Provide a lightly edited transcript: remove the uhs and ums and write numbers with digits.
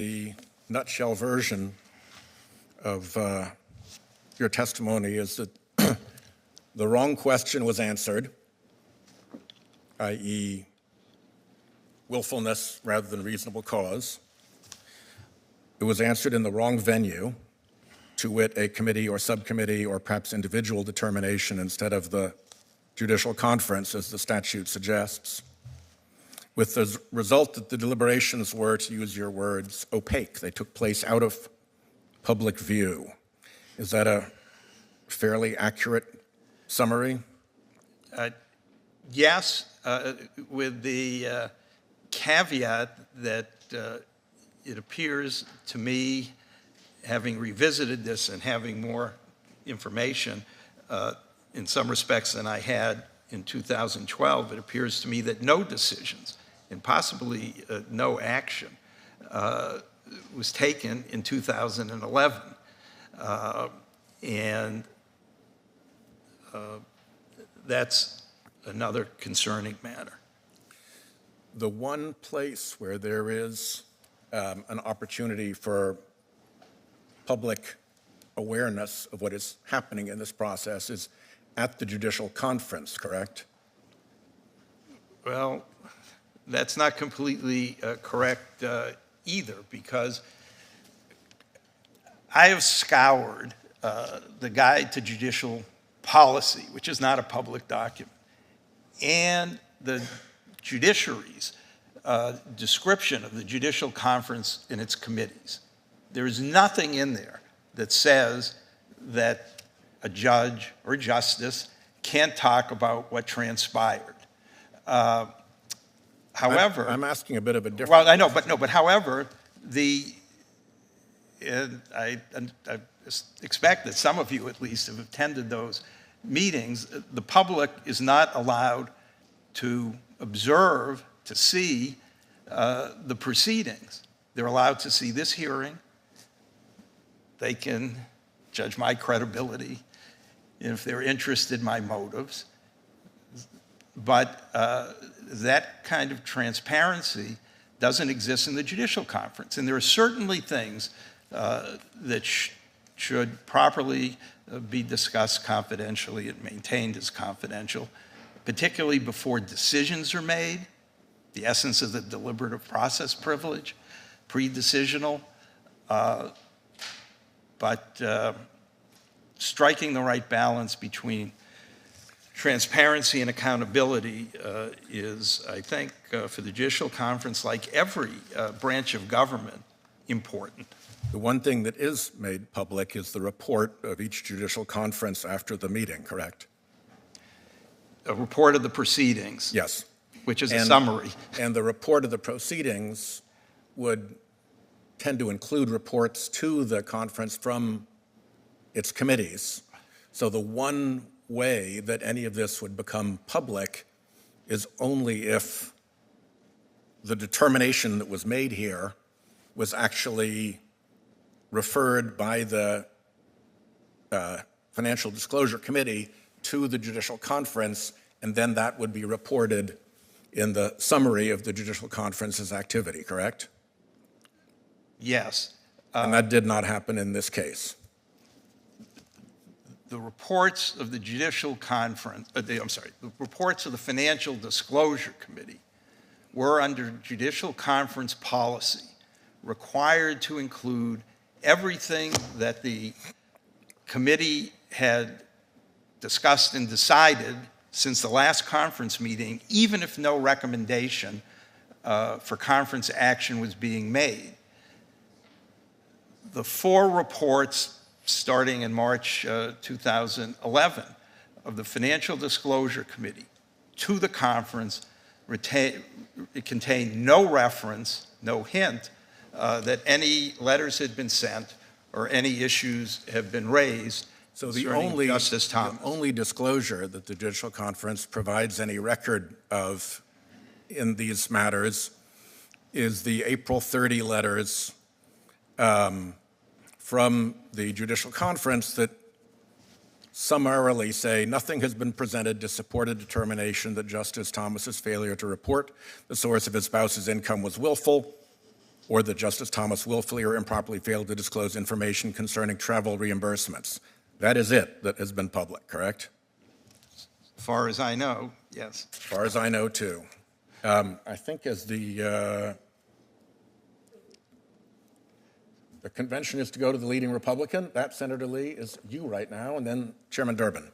The nutshell version of your testimony is that the wrong question was answered, i.e. willfulness rather than reasonable cause. It was answered in the wrong venue, to wit, a committee or subcommittee or perhaps individual determination instead of the judicial conference, as the statute suggests, with the result that the deliberations were, to use your words, opaque. They took place out of public view. Is that a fairly accurate summary? Yes, with the caveat that it appears to me, having revisited this and having more information in some respects than I had in 2012, it appears to me that no decisions and possibly no action was taken in 2011. And that's another concerning matter. The one place where there is an opportunity for public awareness of what is happening in this process is at the judicial conference, correct? Well, that's not completely correct either, because I have scoured the Guide to Judicial Policy, which is not a public document, and the judiciary's description of the judicial conference and its committees. There is nothing in there that says that a judge or justice can't talk about what transpired. However, I'm asking a bit of a different. Well, I know, but however, I expect that some of you at least have attended those meetings. The public is not allowed to observe, to see the proceedings. They're allowed to see this hearing. They can judge my credibility if they're interested in my motives. But that kind of transparency doesn't exist in the judicial conference. And there are certainly things that should properly be discussed confidentially and maintained as confidential, particularly before decisions are made, the essence of the deliberative process privilege, pre-decisional, but striking the right balance between transparency and accountability is, I think, for the judicial conference, like every branch of government, important. The one thing that is made public is the report of each judicial conference after the meeting, correct? A report of the proceedings. Yes. Which is a summary. And the report of the proceedings would tend to include reports to the conference from its committees. So the one way that any of this would become public is only if the determination that was made here was actually referred by the Financial Disclosure Committee to the judicial conference, and then that would be reported in the summary of the judicial conference's activity, correct? Yes. And that did not happen in this case. The reports of the judicial conference, the reports of the Financial Disclosure Committee were under judicial conference policy required to include everything that the committee had discussed and decided since the last conference meeting, even if no recommendation for conference action was being made. The 4 reports starting in March 2011 of the Financial Disclosure Committee to the conference, it contained no reference, no hint that any letters had been sent or any issues have been raised. So the only disclosure that the judicial conference provides any record of in these matters is the April 30 letters from the judicial conference that summarily say nothing has been presented to support a determination that Justice Thomas's failure to report the source of his spouse's income was willful or that Justice Thomas willfully or improperly failed to disclose information concerning travel reimbursements. That is it that has been public, correct? As far as I know, yes. As far as I know, too. I think as the convention is to go to the leading Republican, that, Senator Lee, is you right now, and then Chairman Durbin.